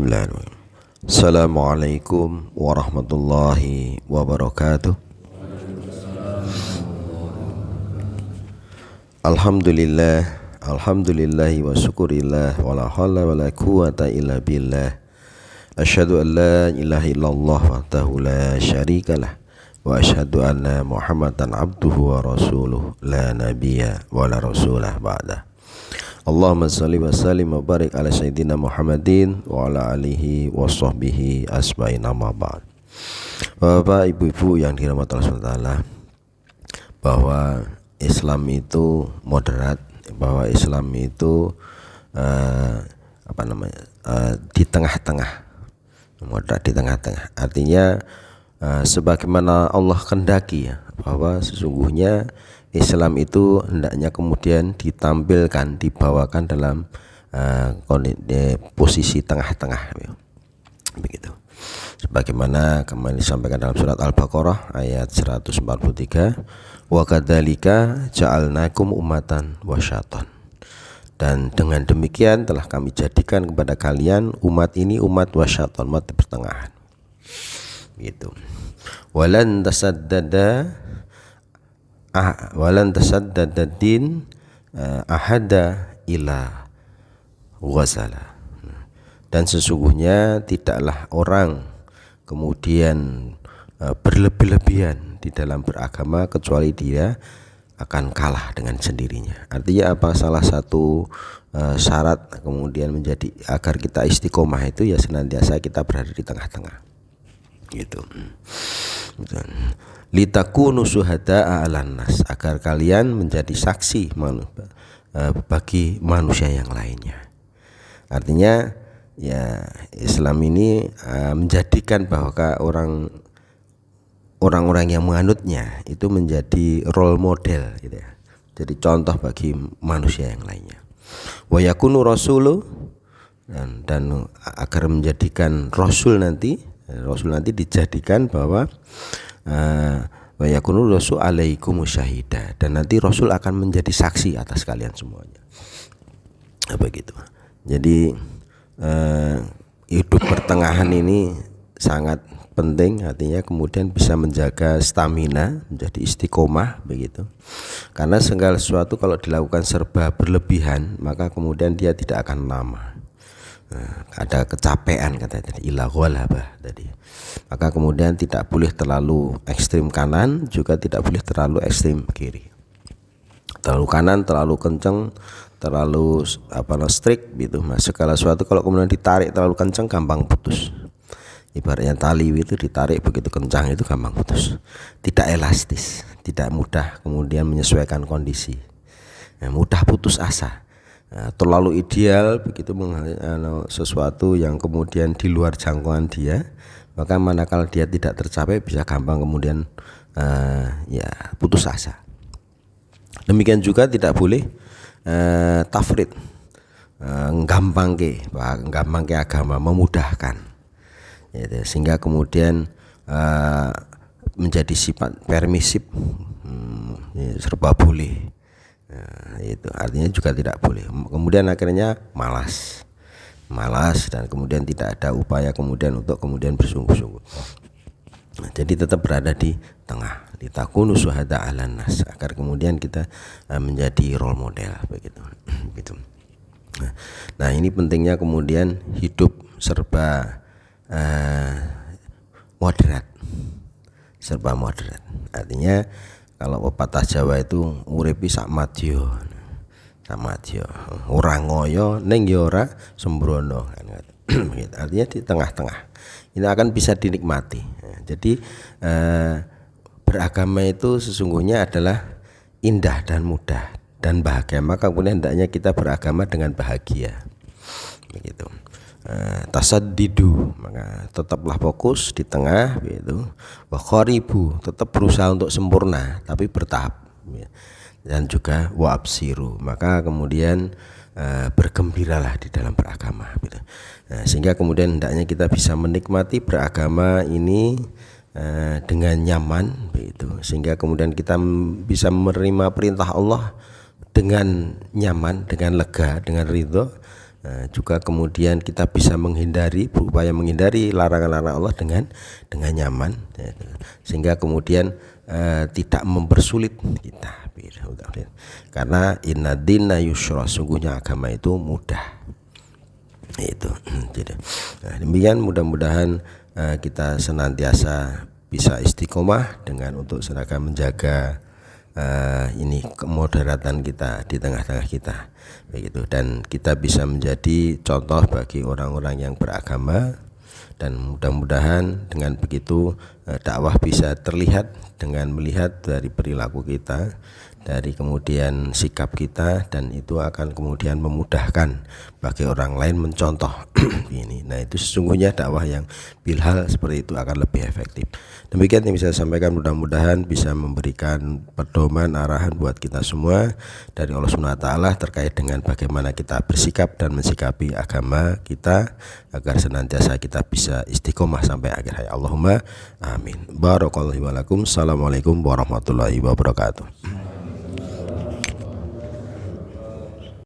Bismillahirrahmanirrahim. Assalamualaikum warahmatullahi wabarakatuh. Alhamdulillah, alhamdulillahi wa syukurillah, wa la hawla wa la quwata illa billah. Asyhadu an la ilaha illallah wahdahu la syarikalah, wa asyhadu anna Muhammadan abduhu wa rasuluh, la nabiyya wa la rasulah ba'dah. Allahumma salli wa sallim wa barik ala sayyidina Muhammadin wa ala alihi wa sahbihi asma'in amma ba'd. Bapak, ibu-ibu yang dirahmati Allah SWT, bahwa Islam itu moderat, bahwa Islam itu di tengah-tengah, moderat di tengah-tengah. Artinya sebagaimana Allah kehendaki, ya, bahwa sesungguhnya Islam itu hendaknya kemudian ditampilkan, dibawakan dalam posisi tengah-tengah, begitu. Sebagaimana kemarin disampaikan dalam surat Al-Baqarah ayat 143, wa kadzalika ja'alnakum ummatan wasyatan. Dan dengan demikian telah kami jadikan kepada kalian umat ini umat wasyatan, umat di pertengahan. Gitu. Walan tasaddada din ahada ila ghazala. Dan sesungguhnya tidaklah orang kemudian berlebih-lebihan di dalam beragama kecuali dia akan kalah dengan sendirinya. Artinya apa? Salah satu syarat kemudian menjadi agar kita istiqomah itu ya senantiasa kita berada di tengah-tengah. Gitu. Litakunu syuhada'a 'alan nas, agar kalian menjadi saksi bagi manusia yang lainnya. Artinya ya Islam ini menjadikan bahwa orang-orang yang menganutnya itu menjadi role model, gitu ya. Jadi contoh bagi manusia yang lainnya. Wa yakunu rasulu, dan agar menjadikan Rasul nanti dijadikan bahwa wa yakunu rasul alaikum syahida, dan nanti Rasul akan menjadi saksi atas kalian semuanya. Begitu. Jadi hidup pertengahan ini sangat penting, artinya kemudian bisa menjaga stamina, menjadi istiqomah, begitu. Karena segala sesuatu kalau dilakukan serba berlebihan, maka kemudian dia tidak akan lama. Ada kecapean katanya tadi, ila ghalabah tadi. Maka kemudian tidak boleh terlalu ekstrim kanan, juga tidak boleh terlalu ekstrim kiri. Terlalu kanan, terlalu kenceng, terlalu strict gitu. Mas, segala sesuatu kalau kemudian ditarik terlalu kenceng gampang putus. Ibaratnya tali itu ditarik begitu kencang itu gampang putus. Tidak elastis, tidak mudah kemudian menyesuaikan kondisi. Mudah putus asa. Terlalu ideal begitu sesuatu yang kemudian di luar jangkauan dia, maka manakala dia tidak tercapai bisa gampang kemudian putus asa. Demikian juga tidak boleh tafrid, gampangke agama, memudahkan, gitu, sehingga kemudian menjadi sifat permisif, serba boleh. Itu artinya juga tidak boleh. Kemudian akhirnya malas dan kemudian tidak ada upaya kemudian untuk kemudian bersungguh-sungguh. Jadi tetap berada di tengah, litakunu syuhada 'alan nas, agar kemudian kita menjadi role model, begitu. Nah, ini pentingnya kemudian hidup serba moderat. Artinya kalau pepatah Jawa itu uripi sak madya. Ora ngoyo ning ya ora sembrono, kan. Artinya di tengah-tengah. Ini akan bisa dinikmati. Jadi beragama itu sesungguhnya adalah indah dan mudah dan bahagia. Maka kemudian hendaknya kita beragama dengan bahagia. Begitu. Tasaddidu, maka tetaplah fokus di tengah, begitu. Wa qaribu, tetap berusaha untuk sempurna tapi bertahap, ya. Dan juga wa absiru, maka kemudian bergembiralah di dalam beragama, gitu. Sehingga kemudian hendaknya kita bisa menikmati beragama ini dengan nyaman, begitu. Sehingga kemudian kita bisa menerima perintah Allah dengan nyaman, dengan lega, dengan ridho, Juga kemudian kita bisa berupaya menghindari larangan-larangan Allah dengan nyaman, sehingga kemudian tidak mempersulit kita. Karena inna dina yusra, sungguhnya agama itu mudah. Itu. Jadi, demikian mudah-mudahan kita senantiasa bisa istiqomah dengan untuk sedangkan menjaga ini kemoderatan kita di tengah-tengah kita, begitu, dan kita bisa menjadi contoh bagi orang-orang yang beragama, dan mudah-mudahan dengan begitu dakwah bisa terlihat dengan melihat dari perilaku kita, dari kemudian sikap kita, dan itu akan kemudian memudahkan bagi orang lain mencontoh ini. Nah, itu sesungguhnya dakwah yang bilhal seperti itu akan lebih efektif. Demikian yang bisa saya sampaikan, mudah-mudahan bisa memberikan pedoman arahan buat kita semua dari Allah SWT terkait dengan bagaimana kita bersikap dan mensikapi agama kita agar senantiasa kita bisa istiqomah sampai akhir hayat. Allahumma amin. Barakallahu walakum. Assalamualaikum warahmatullahi wabarakatuh.